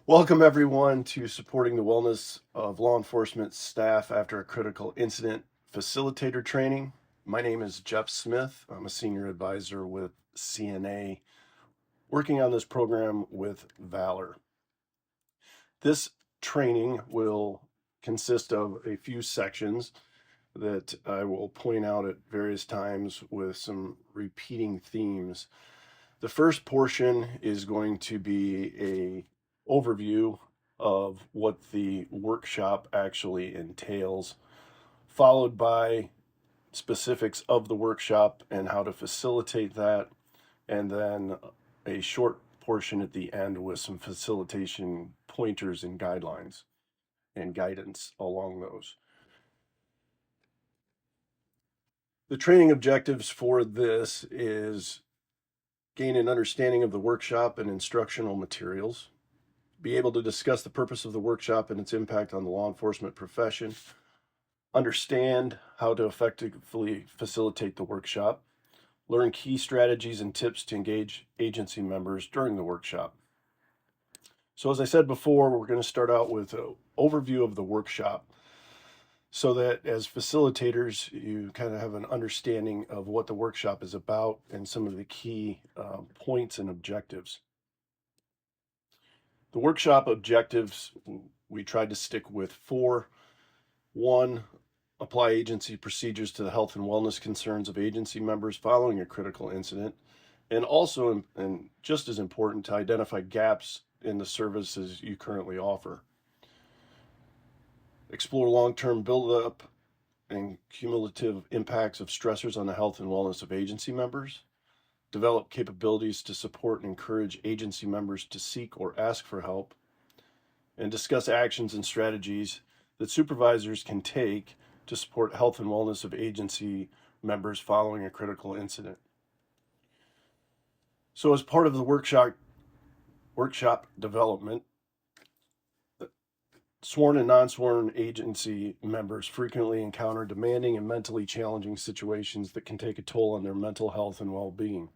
Welcome, everyone, to Supporting the Wellness of Law Enforcement Staff After a Critical Incident Facilitator Training. My name is Jeff Smith. I'm a senior advisor with CNA, working on this program with Valor. This training will consist of a few sections that I will point out at various times with some repeating themes. The first portion is going to be a overview of what the workshop actually entails, followed by specifics of the workshop and how to facilitate that, and then a short portion at the end with some facilitation pointers and guidelines and guidance along those. The training objectives for this is gain an understanding of the workshop and instructional materials, be able to discuss the purpose of the workshop and its impact on the law enforcement profession, understand how to effectively facilitate the workshop, learn key strategies and tips to engage agency members during the workshop. So as I said before, we're going to start out with an overview of the workshop so that as facilitators, you kind of have an understanding of what the workshop is about and some of the key points and objectives. The workshop objectives, we tried to stick with four. One, apply agency procedures to the health and wellness concerns of agency members following a critical incident, and also, and just as important, to identify gaps in the services you currently offer. Explore long-term buildup and cumulative impacts of stressors on the health and wellness of agency members. Develop capabilities to support and encourage agency members to seek or ask for help. And discuss actions and strategies that supervisors can take to support health and wellness of agency members following a critical incident. So as part of the workshop development, sworn and non-sworn agency members frequently encounter demanding and mentally challenging situations that can take a toll on their mental health and well-being.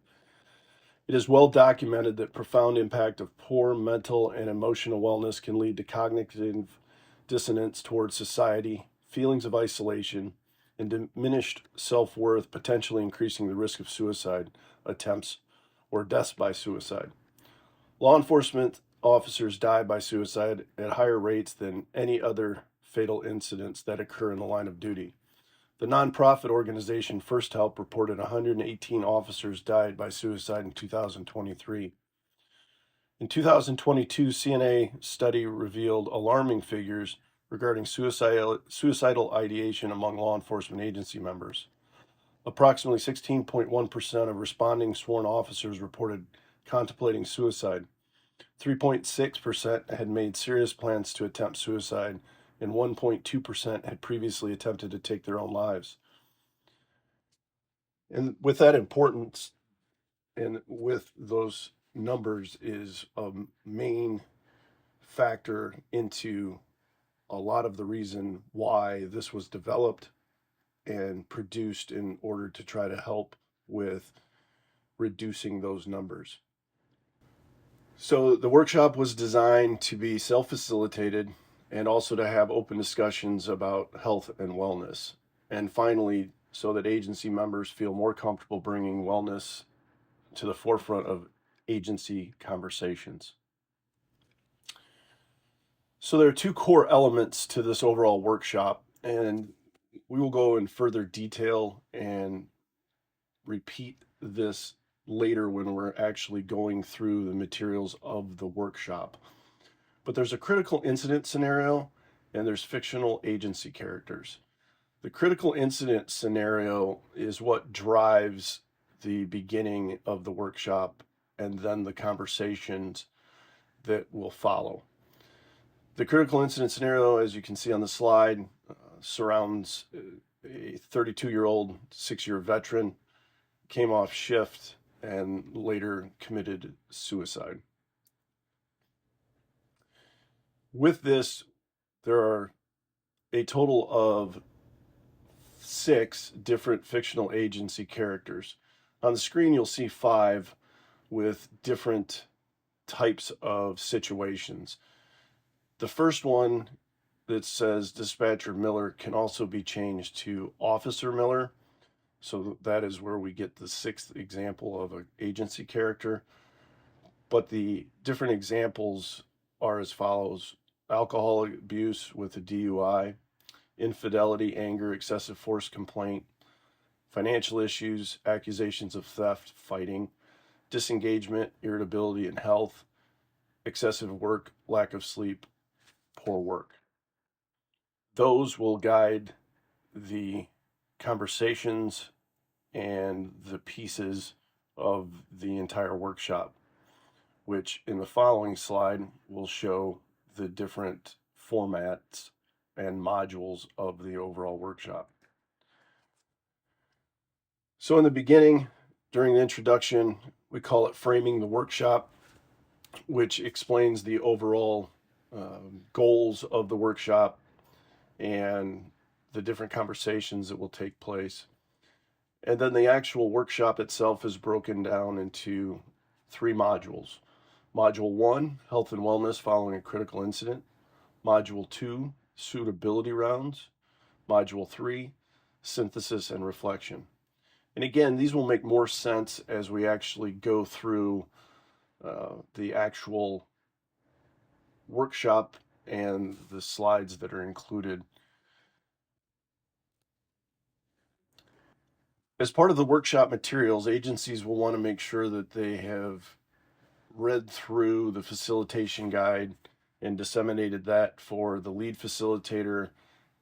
It is well documented that profound impact of poor mental and emotional wellness can lead to cognitive dissonance towards society, feelings of isolation, and diminished self-worth, potentially increasing the risk of suicide attempts or deaths by suicide. Law enforcement officers die by suicide at higher rates than any other fatal incidents that occur in the line of duty. The nonprofit organization First Help reported 118 officers died by suicide in 2023. In 2022, CNA study revealed alarming figures regarding suicidal ideation among law enforcement agency members. Approximately 16.1% of responding sworn officers reported contemplating suicide. 3.6% had made serious plans to attempt suicide, and 1.2% had previously attempted to take their own lives. And with that importance and with those numbers is a main factor into a lot of the reason why this was developed and produced in order to try to help with reducing those numbers. So the workshop was designed to be self-facilitated and also to have open discussions about health and wellness. And finally, so that agency members feel more comfortable bringing wellness to the forefront of agency conversations. So there are two core elements to this overall workshop, and we will go in further detail and repeat this later when we're actually going through the materials of the workshop. But there's a critical incident scenario and there's fictional agency characters. The critical incident scenario is what drives the beginning of the workshop and then the conversations that will follow. The critical incident scenario, as you can see on the slide, surrounds a 32-year-old, 6-year veteran, came off shift and later committed suicide. With this, there are a total of 6 different fictional agency characters. On the screen, you'll see 5 with different types of situations. The first one that says Dispatcher Miller can also be changed to Officer Miller. So that is where we get the sixth example of an agency character. But the different examples are as follows: alcohol abuse with a DUI, infidelity, anger, excessive force complaint, financial issues, accusations of theft, fighting, disengagement, irritability and health, excessive work, lack of sleep, poor work. Those will guide the conversations and the pieces of the entire workshop, which in the following slide will show the different formats and modules of the overall workshop. So in the beginning, during the introduction, we call it framing the workshop, which explains the overall goals of the workshop and the different conversations that will take place. And then the actual workshop itself is broken down into 3 modules. Module 1, health and wellness following a critical incident. Module 2, suitability rounds. Module 3, synthesis and reflection. And again, these will make more sense as we actually go through the actual workshop and the slides that are included. As part of the workshop materials, agencies will want to make sure that they have read through the facilitation guide and disseminated that for the lead facilitator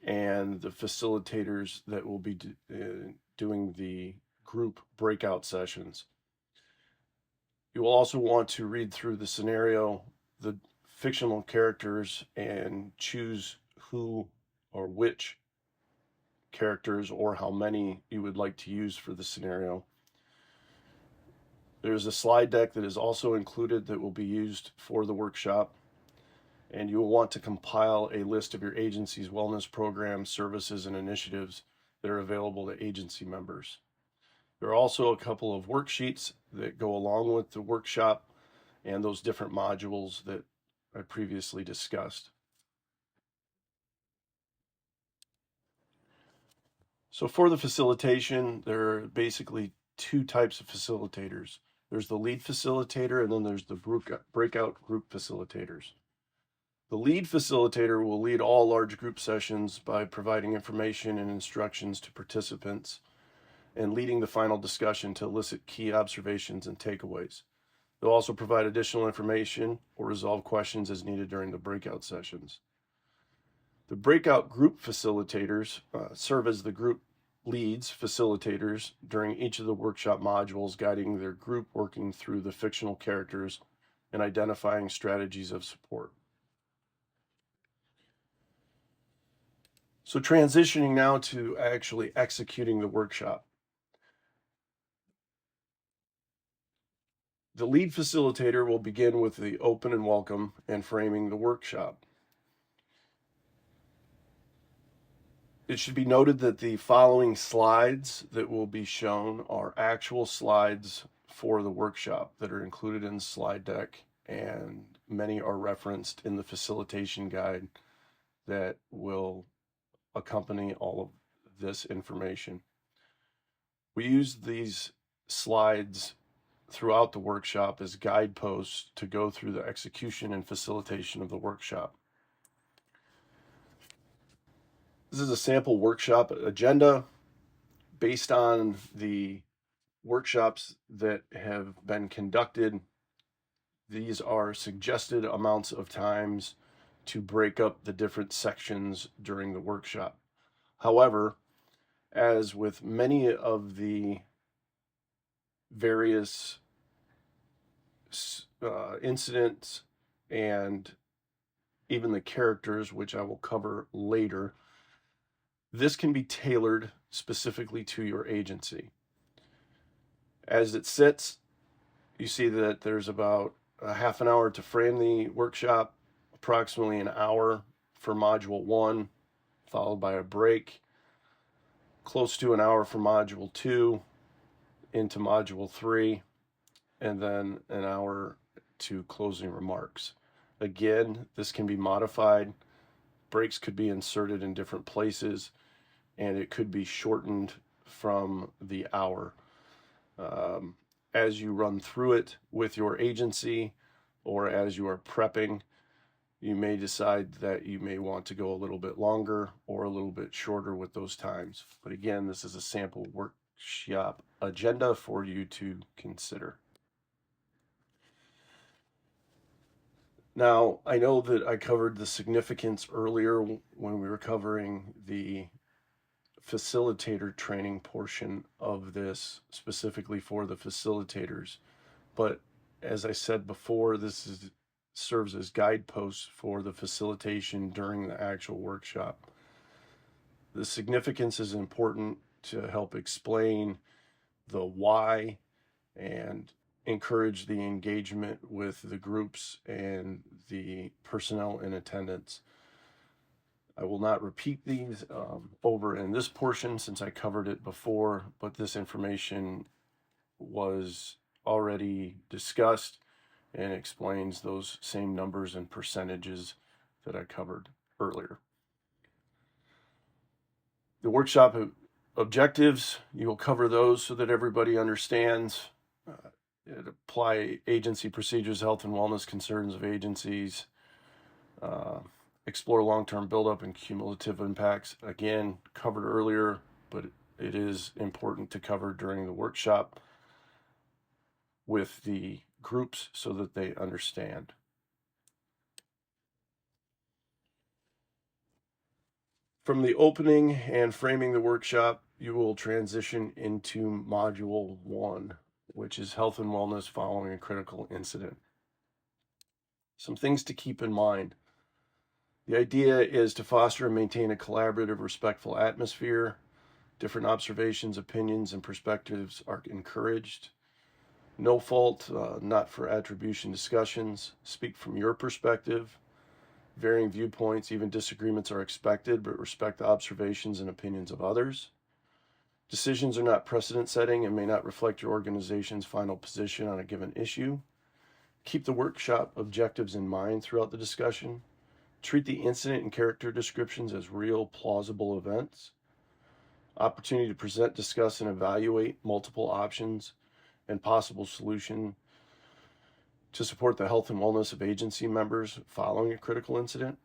and the facilitators that will be doing the group breakout sessions. You will also want to read through the scenario, the fictional characters, and choose who or which characters or how many you would like to use for the scenario. There's a slide deck that is also included that will be used for the workshop, and you will want to compile a list of your agency's wellness programs, services, and initiatives that are available to agency members. There are also a couple of worksheets that go along with the workshop and those different modules that I previously discussed. So for the facilitation, there are basically 2 types of facilitators. There's the lead facilitator, and then there's the breakout group facilitators. The lead facilitator will lead all large group sessions by providing information and instructions to participants and leading the final discussion to elicit key observations and takeaways. They'll also provide additional information or resolve questions as needed during the breakout sessions. The breakout group facilitators serve as the group leads facilitators during each of the workshop modules, guiding their group working through the fictional characters and identifying strategies of support. So transitioning now to actually executing the workshop. The lead facilitator will begin with the open and welcome and framing the workshop. It should be noted that the following slides that will be shown are actual slides for the workshop that are included in the slide deck, and many are referenced in the facilitation guide that will accompany all of this information. We use these slides throughout the workshop as guideposts to go through the execution and facilitation of the workshop. This is a sample workshop agenda based on the workshops that have been conducted. These are suggested amounts of times to break up the different sections during the workshop. However, as with many of the various incidents and even the characters, which I will cover later, this can be tailored specifically to your agency. As it sits, you see that there's about a half an hour to frame the workshop, approximately an hour for module 1, followed by a break, close to an hour for module 2 into module 3, and then an hour to closing remarks. Again, this can be modified. Breaks could be inserted in different places, and it could be shortened from the hour. As you run through it with your agency or as you are prepping, you may decide that you may want to go a little bit longer or a little bit shorter with those times. But again, this is a sample workshop agenda for you to consider. Now, I know that I covered the significance earlier when we were covering the facilitator training portion of this, specifically for the facilitators. But as I said before, serves as guideposts for the facilitation during the actual workshop. The significance is important to help explain the why and encourage the engagement with the groups and the personnel in attendance. I will not repeat these over in this portion since I covered it before, but this information was already discussed and explains those same numbers and percentages that I covered earlier. The workshop objectives, you will cover those so that everybody understands. It apply agency procedures, health and wellness concerns of agencies, explore long-term buildup and cumulative impacts. Again, covered earlier, but it is important to cover during the workshop with the groups so that they understand. From the opening and framing the workshop, you will transition into Module 1, which is health and wellness following a critical incident. Some things to keep in mind. The idea is to foster and maintain a collaborative, respectful atmosphere. Different observations, opinions, and perspectives are encouraged. No fault, not for attribution discussions. Speak from your perspective. Varying viewpoints, even disagreements are expected, but respect the observations and opinions of others. Decisions are not precedent setting and may not reflect your organization's final position on a given issue. Keep the workshop objectives in mind throughout the discussion. Treat the incident and character descriptions as real, plausible events. Opportunity to present, discuss, and evaluate multiple options and possible solution to support the health and wellness of agency members following a critical incident.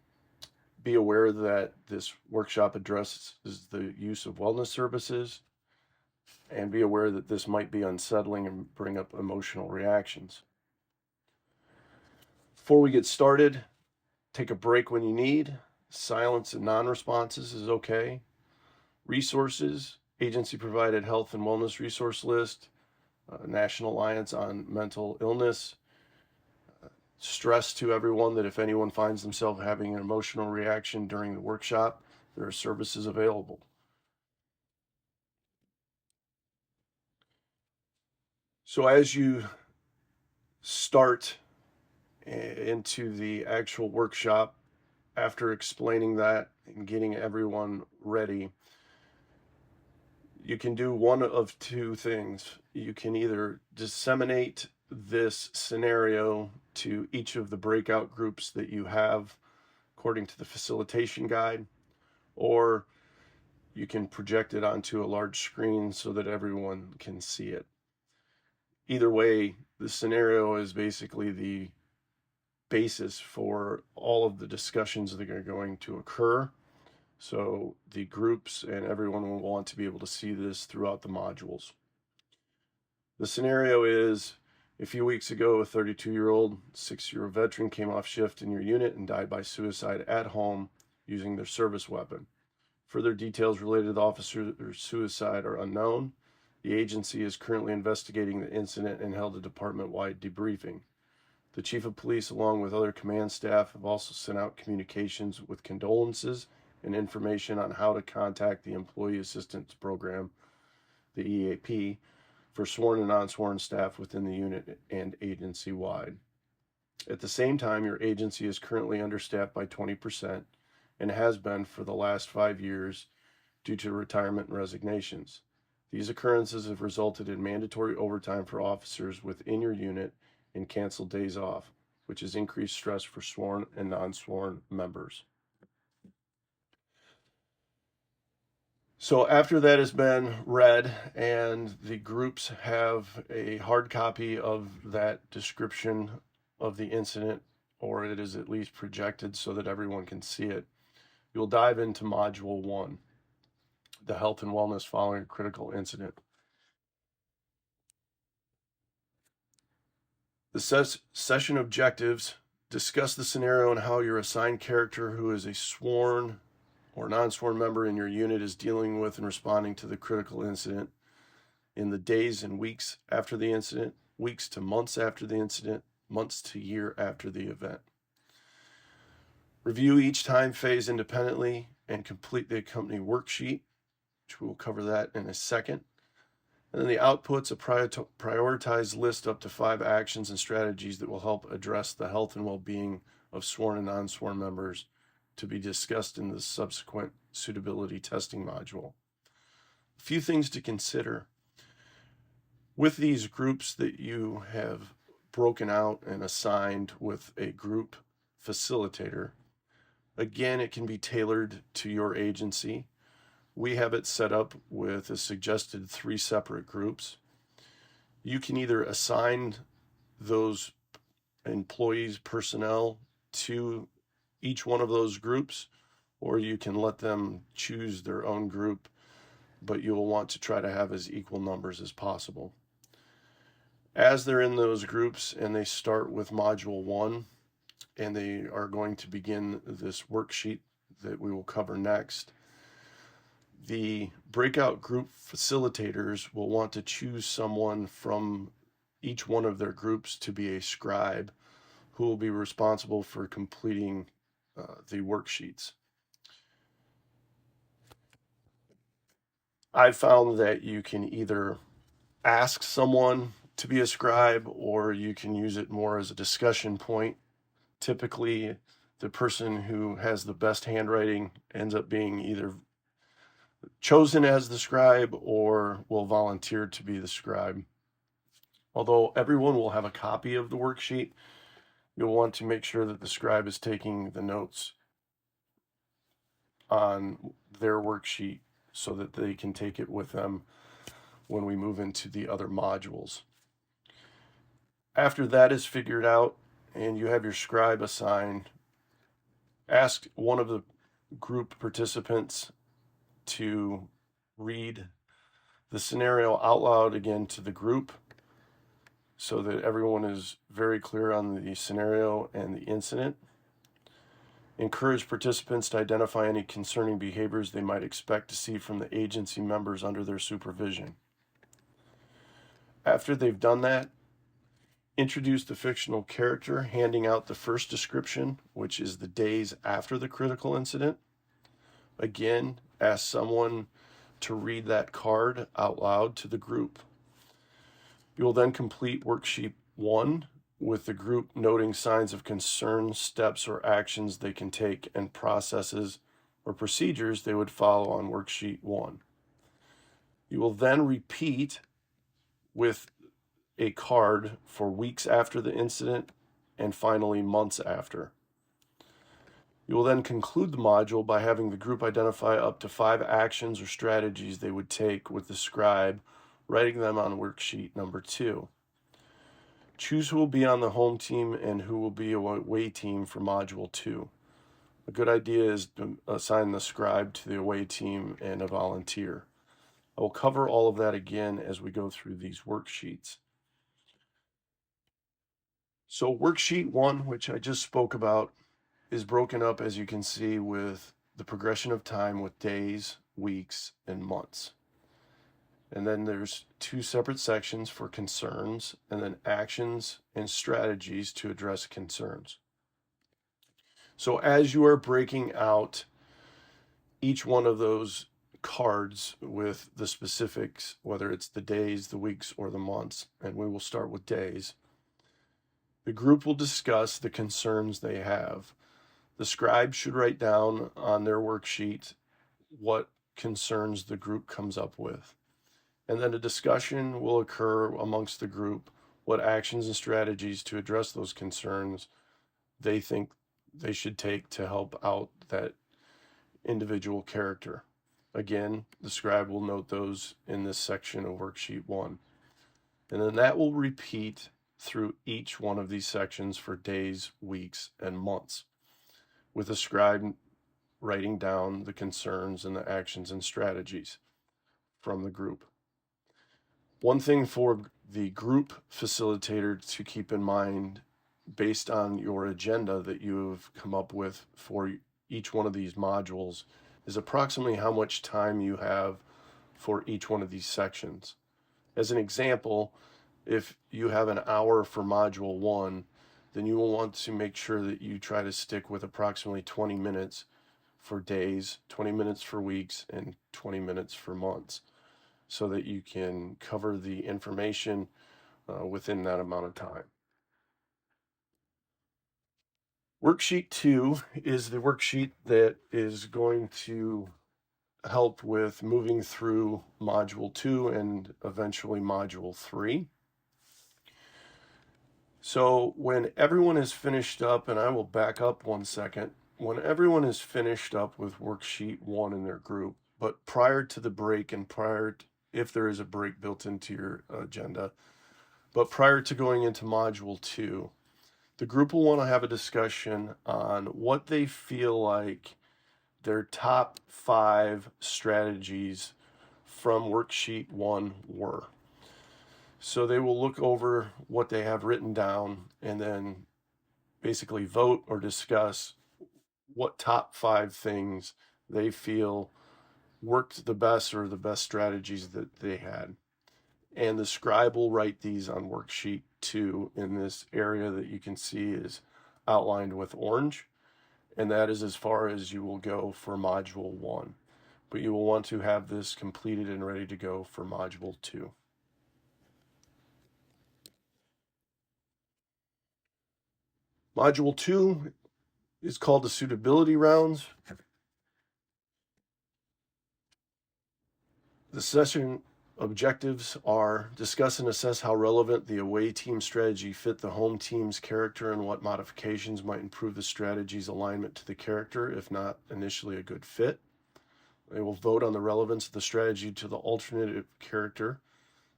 Be aware that this workshop addresses the use of wellness services, and be aware that this might be unsettling and bring up emotional reactions. Before we get started, take a break when you need. Silence and non-responses is okay. Resources, agency provided health and wellness resource list, National Alliance on Mental Illness. Stress to everyone that if anyone finds themselves having an emotional reaction during the workshop, there are services available. So as you start into the actual workshop, after explaining that and getting everyone ready, you can do one of two things. You can either disseminate this scenario to each of the breakout groups that you have according to the facilitation guide, or you can project it onto a large screen so that everyone can see it. Either way, the scenario is basically the basis for all of the discussions that are going to occur. So the groups and everyone will want to be able to see this throughout the modules. The scenario is, a few weeks ago, a 32-year-old, 6-year veteran came off shift in your unit and died by suicide at home using their service weapon. Further details related to the officer's suicide are unknown. The agency is currently investigating the incident and held a department-wide debriefing. The chief of police, along with other command staff, have also sent out communications with condolences and information on how to contact the Employee Assistance Program, the EAP, for sworn and non-sworn staff within the unit and agency-wide. At the same time, your agency is currently understaffed by 20% and has been for the last 5 years due to retirement and resignations. These occurrences have resulted in mandatory overtime for officers within your unit and canceled days off, which is increased stress for sworn and non-sworn members. So after that has been read and the groups have a hard copy of that description of the incident, or it is at least projected so that everyone can see it, you'll dive into Module 1, the health and wellness following a critical incident. The session objectives discuss the scenario and how your assigned character, who is a sworn or non-sworn member in your unit, is dealing with and responding to the critical incident in the days and weeks after the incident, weeks to months after the incident, months to year after the event. Review each time phase independently and complete the accompanying worksheet, which we'll cover that in a second. And then the outputs, a prioritized list up to 5 actions and strategies that will help address the health and well-being of sworn and non-sworn members, to be discussed in the subsequent suitability testing module. A few things to consider. With these groups that you have broken out and assigned with a group facilitator, again, it can be tailored to your agency. We have it set up with a suggested 3 separate groups. You can either assign those employees, personnel, to each one of those groups, or you can let them choose their own group, but you'll want to try to have as equal numbers as possible. As they're in those groups and they start with Module 1, and they are going to begin this worksheet that we will cover next, the breakout group facilitators will want to choose someone from each one of their groups to be a scribe who will be responsible for completing the worksheets. I found that you can either ask someone to be a scribe, or you can use it more as a discussion point. Typically, the person who has the best handwriting ends up being either chosen as the scribe or will volunteer to be the scribe. Although everyone will have a copy of the worksheet, you'll want to make sure that the scribe is taking the notes on their worksheet so that they can take it with them when we move into the other modules. After that is figured out and you have your scribe assigned, ask one of the group participants to read the scenario out loud again to the group so that everyone is very clear on the scenario and the incident. Encourage participants to identify any concerning behaviors they might expect to see from the agency members under their supervision. After they've done that, introduce the fictional character, handing out the first description, which is the days after the critical incident. Again, ask someone to read that card out loud to the group. You will then complete worksheet 1 with the group noting signs of concern, steps or actions they can take, and processes or procedures they would follow on worksheet 1. You will then repeat with a card for weeks after the incident and finally months after. You will then conclude the module by having the group identify up to 5 actions or strategies they would take with the scribe, writing them on worksheet number 2. Choose who will be on the home team and who will be a away team for module 2. A good idea is to assign the scribe to the away team and a volunteer. I will cover all of that again as we go through these worksheets. So worksheet 1, which I just spoke about, is broken up, as you can see, with the progression of time with days, weeks, and months. And then there's 2 separate sections for concerns, and then actions and strategies to address concerns. So as you are breaking out each one of those cards with the specifics, whether it's the days, the weeks, or the months, and we will start with days, the group will discuss the concerns they have. The scribe should write down on their worksheet what concerns the group comes up with. And then a discussion will occur amongst the group what actions and strategies to address those concerns they think they should take to help out that individual character. Again, the scribe will note those in this section of worksheet 1. And then that will repeat through each one of these sections for days, weeks, and months, with the scribe writing down the concerns and the actions and strategies from the group. One thing for the group facilitator to keep in mind, based on your agenda that you have come up with for each one of these modules, is approximately how much time you have for each one of these sections. As an example, if you have an hour for module 1, then you will want to make sure that you try to stick with approximately 20 minutes for days, 20 minutes for weeks, and 20 minutes for months, so that you can cover the information within that amount of time. Worksheet 2 is the worksheet that is going to help with moving through module 2 and eventually module 3. So when everyone is finished up, and I will back up 1 second, when everyone is finished up with worksheet 1 in their group, but prior to the break and if there is a break built into your agenda, but prior to going into module 2, the group will want to have a discussion on what they feel like their top 5 strategies from worksheet 1 were. So they will look over what they have written down and then basically vote or discuss what top 5 things they feel worked the best or the best strategies that they had. And the scribe will write these on worksheet 2 in this area that you can see is outlined with orange. And that is as far as you will go for module 1. But you will want to have this completed and ready to go for module 2. Module 2 is called the suitability rounds. The session objectives are: discuss and assess how relevant the away team strategy fit the home team's character and what modifications might improve the strategy's alignment to the character, if not initially a good fit. They will vote on the relevance of the strategy to the alternative character,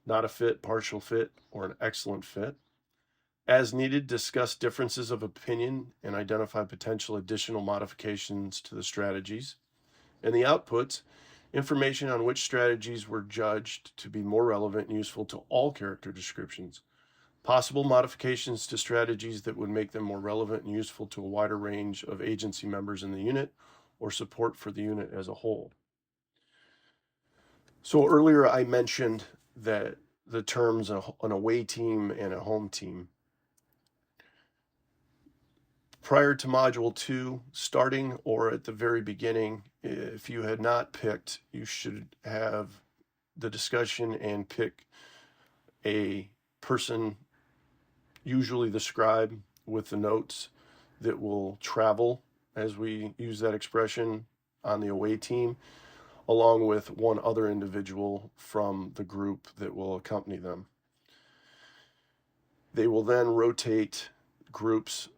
not a fit, partial fit, or an excellent fit. As needed, discuss differences of opinion and identify potential additional modifications to the strategies. And the outputs: information on which strategies were judged to be more relevant and useful to all character descriptions. Possible modifications to strategies that would make them more relevant and useful to a wider range of agency members in the unit, or support for the unit as a whole. So earlier I mentioned that the terms an away team and a home team. Prior to module 2 starting, or at the very beginning, if you had not picked, you should have the discussion and pick a person, usually the scribe with the notes, that will travel, as we use that expression, on the away team, along with one other individual from the group that will accompany them. They will then rotate groups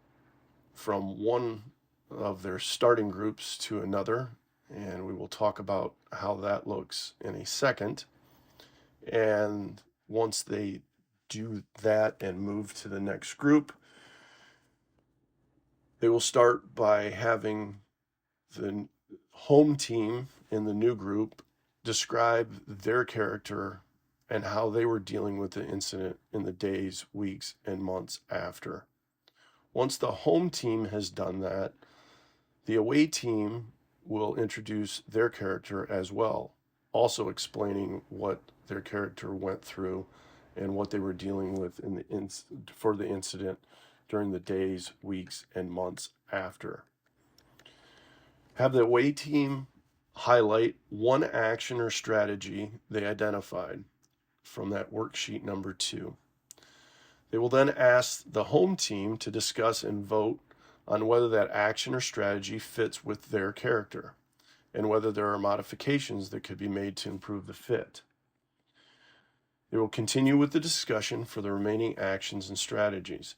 from one of their starting groups to another, and we will talk about how that looks in a second. And once they do that and move to the next group, they will start by having the home team in the new group describe their character and how they were dealing with the incident in the days, weeks, and months after. Once the home team has done that, the away team will introduce their character as well, also explaining what their character went through and what they were dealing with for the incident during the days, weeks, and months after. Have the away team highlight one action or strategy they identified from that worksheet number 2. They will then ask the home team to discuss and vote on whether that action or strategy fits with their character and whether there are modifications that could be made to improve the fit. They will continue with the discussion for the remaining actions and strategies.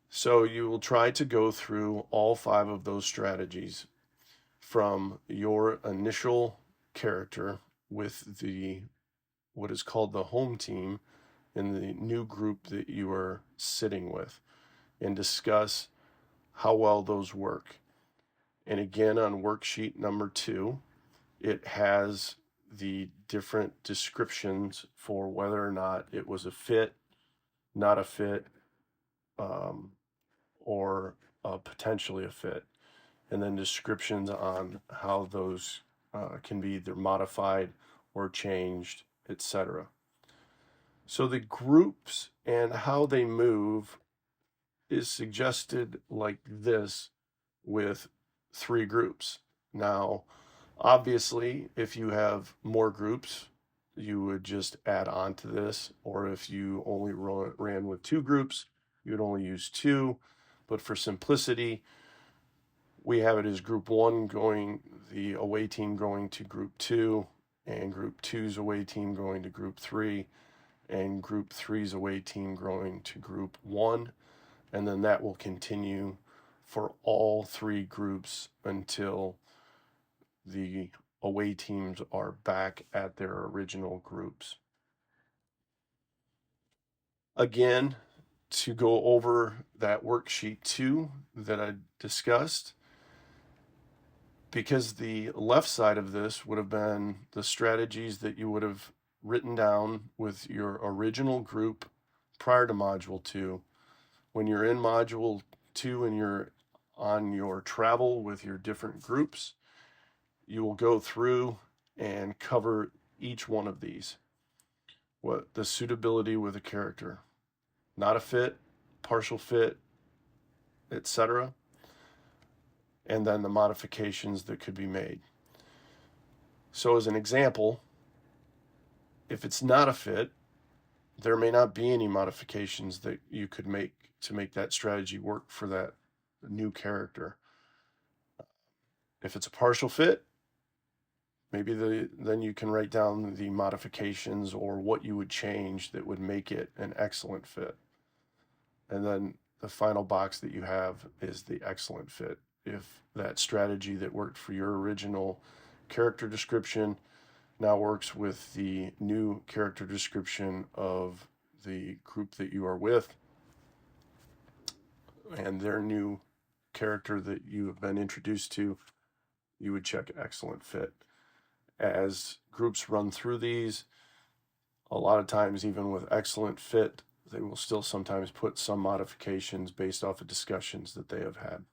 So you will try to go through all 5 of those strategies from your initial character with the what is called the home team in the new group that you are sitting with, and discuss how well those work. And again, on worksheet number 2, it has the different descriptions for whether or not it was a fit, not a fit, or potentially a fit, and then descriptions on how those can be either modified or changed, etc. So the groups and how they move is suggested like this with 3 groups. Now, obviously, if you have more groups, you would just add on to this, or if you only ran with 2 groups, you would only use 2. But for simplicity, we have it as group 1 going, the away team going to group 2, and group 2's away team going to group 3, and group 3's away team going to group 1. And then that will continue for all 3 groups until the away teams are back at their original groups. Again, to go over that worksheet 2 that I discussed, because the left side of this would have been the strategies that you would have written down with your original group prior to Module 2. When you're in Module 2 and you're on your travel with your different groups, you will go through and cover each one of these. What the suitability with a character, not a fit, partial fit, etc. And then the modifications that could be made. So as an example, if it's not a fit, there may not be any modifications that you could make to make that strategy work for that new character. If it's a partial fit, maybe then you can write down the modifications or what you would change that would make it an excellent fit. And then the final box that you have is the excellent fit. If that strategy that worked for your original character description now works with the new character description of the group that you are with and their new character that you have been introduced to, you would check excellent fit. As groups run through these, a lot of times, even with excellent fit, they will still sometimes put some modifications based off of discussions that they have had.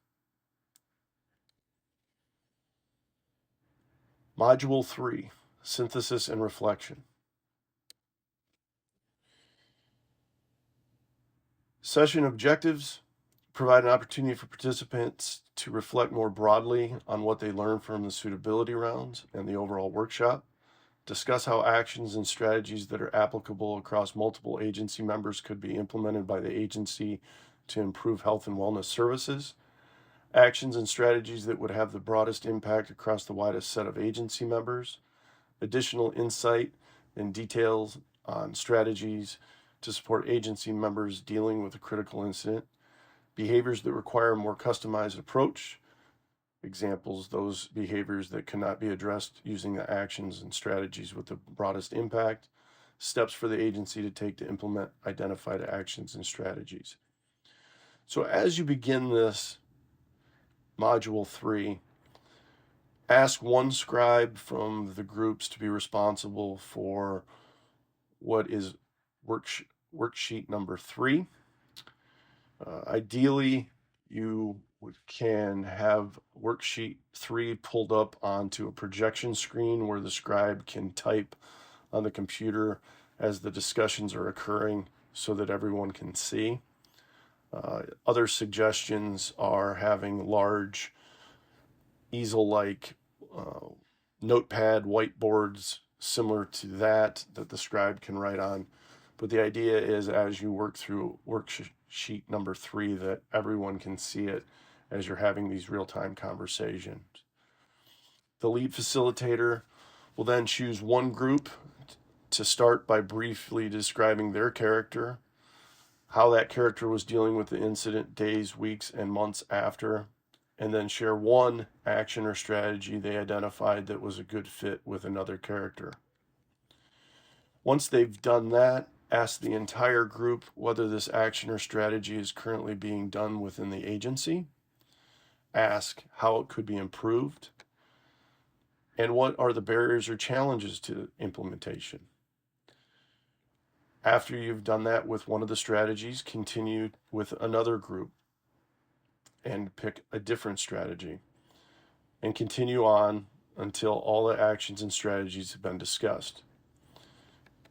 Module 3, Synthesis and Reflection. Session objectives provide an opportunity for participants to reflect more broadly on what they learned from the suitability rounds and the overall workshop, discuss how actions and strategies that are applicable across multiple agency members could be implemented by the agency to improve health and wellness services, actions and strategies that would have the broadest impact across the widest set of agency members, additional insight and details on strategies to support agency members dealing with a critical incident, behaviors that require a more customized approach, examples, those behaviors that cannot be addressed using the actions and strategies with the broadest impact, steps for the agency to take to implement identified actions and strategies. So as you begin this Module 3, ask one scribe from the groups to be responsible for what is worksheet number 3. Ideally, you can have worksheet 3 pulled up onto a projection screen where the scribe can type on the computer as the discussions are occurring so that everyone can see. Other suggestions are having large easel-like notepad whiteboards similar to that the scribe can write on. But the idea is as you work through worksheet number 3 that everyone can see it as you're having these real-time conversations. The lead facilitator will then choose one group to start by briefly describing their character, how that character was dealing with the incident days, weeks, and months after, and then share one action or strategy they identified that was a good fit with another character. Once they've done that, ask the entire group whether this action or strategy is currently being done within the agency. Ask how it could be improved, and what are the barriers or challenges to implementation. After you've done that with one of the strategies, continue with another group and pick a different strategy, and continue on until all the actions and strategies have been discussed.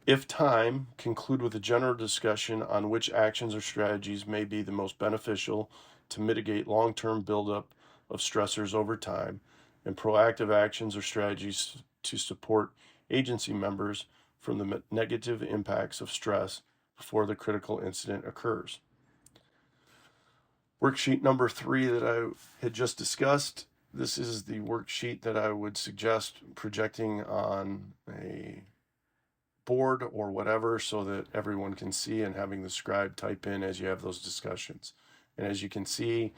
If time, conclude with a general discussion on which actions or strategies may be the most beneficial to mitigate long-term buildup of stressors over time, and proactive actions or strategies to support agency members from the negative impacts of stress before the critical incident occurs. Worksheet number 3 that I had just discussed. This is the worksheet that I would suggest projecting on a board or whatever so that everyone can see, and having the scribe type in as you have those discussions. And as you can see,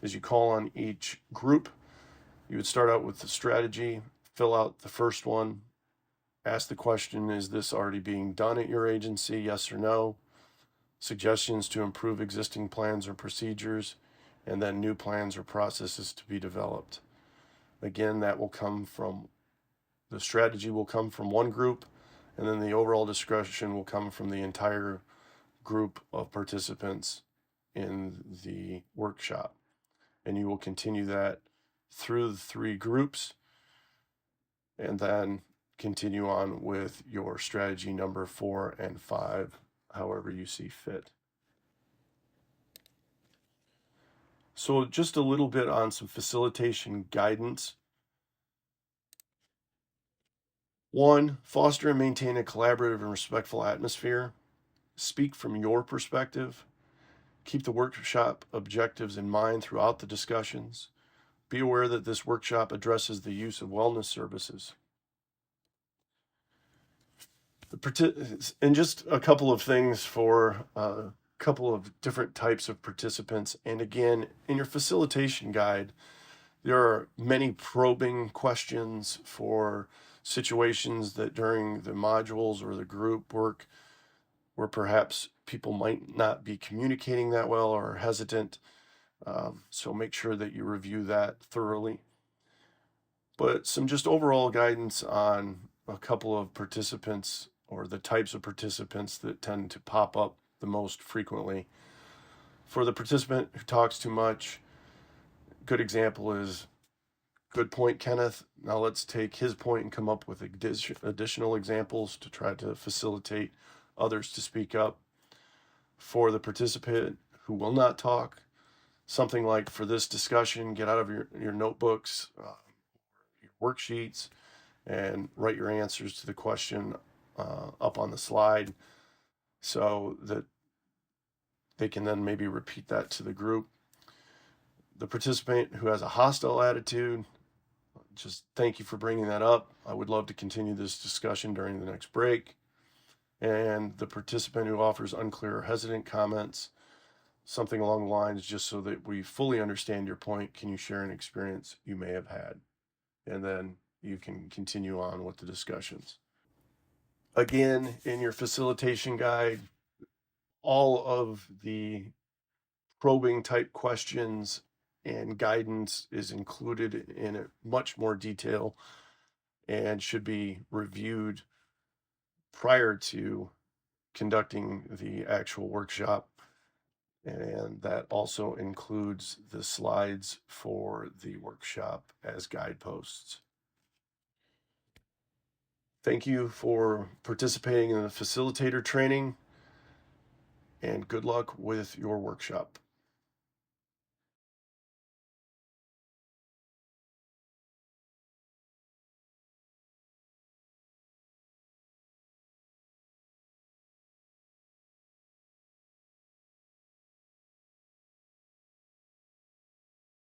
as you call on each group, you would start out with the strategy, fill out the first one, ask the question, is this already being done at your agency? Yes or no? Suggestions to improve existing plans or procedures, and then new plans or processes to be developed. Again, that will come from, the strategy will come from one group, and then the overall discussion will come from the entire group of participants in the workshop. And you will continue that through the 3 groups, and then continue on with your strategy number 4 and 5, however you see fit. So just a little bit on some facilitation guidance. 1, foster and maintain a collaborative and respectful atmosphere. Speak from your perspective. Keep the workshop objectives in mind throughout the discussions. Be aware that this workshop addresses the use of wellness services. And just a couple of things for a couple of different types of participants. And again, in your facilitation guide, there are many probing questions for situations that during the modules or the group work where perhaps people might not be communicating that well or hesitant. So make sure that you review that thoroughly. But some just overall guidance on a couple of participants, or the types of participants that tend to pop up the most frequently. For the participant who talks too much, good example is, good point, Kenneth. Now let's take his point and come up with additional examples to try to facilitate others to speak up. For the participant who will not talk, something like, for this discussion, get out of your notebooks, your worksheets, and write your answers to the question up on the slide so that they can then maybe repeat that to the group. The participant who has a hostile attitude, just thank you for bringing that up. I would love to continue this discussion during the next break. And the participant who offers unclear or hesitant comments, something along the lines, just so that we fully understand your point, can you share an experience you may have had? And then you can continue on with the discussions. Again, in your facilitation guide, all of the probing type questions and guidance is included in much more detail and should be reviewed prior to conducting the actual workshop. And that also includes the slides for the workshop as guideposts. Thank you for participating in the facilitator training, and good luck with your workshop.